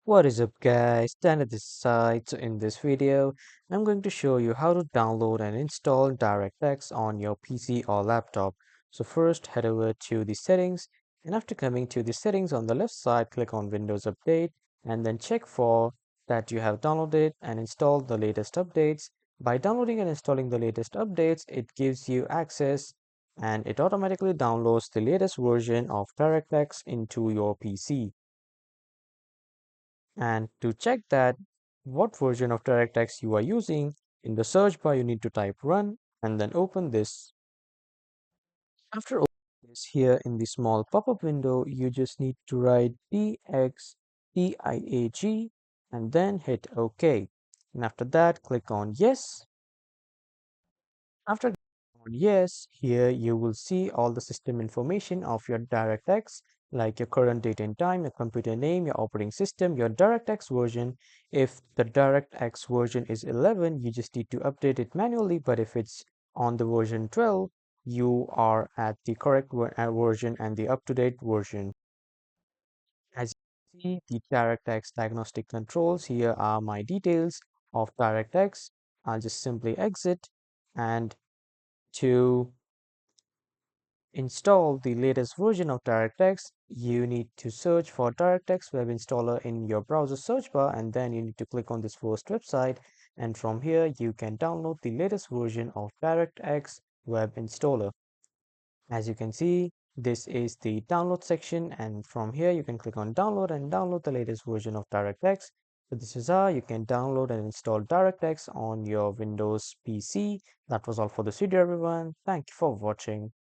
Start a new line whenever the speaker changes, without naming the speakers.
What is up guys, Dan at this side. So in this video, I'm going to show you how to download and install DirectX on your PC or laptop. So first head over to the settings, and after coming to the settings on the left side, click on Windows Update and then check for that you have downloaded and installed the latest updates. By downloading and installing the latest updates, it gives you access and it automatically downloads the latest version of DirectX into your PC. And to check that what version of DirectX you are using, in the search bar you need to type run and then open this. After opening this, here in the small pop-up window, you just need to write DXTIAG and then hit OK. And after that, click on yes. After clicking on yes, here you will see all the system information of your DirectX, like your current date and time, your computer name, your operating system, your DirectX version. If the DirectX version is 11, you just need to update it manually, but if it's on the version 12, you are at the correct version and the up-to-date version. As you see, the DirectX diagnostic controls, here are my details of DirectX. I'll just simply exit, and to install the latest version of DirectX, you need to search for DirectX Web Installer in your browser search bar, and then you need to click on this first website, and from here you can download the latest version of DirectX Web Installer. As you can see, this is the download section, and from here you can click on download and download the latest version of DirectX. So this is how you can download and install DirectX on your Windows PC. That was all for this video, everyone. Thank you for watching.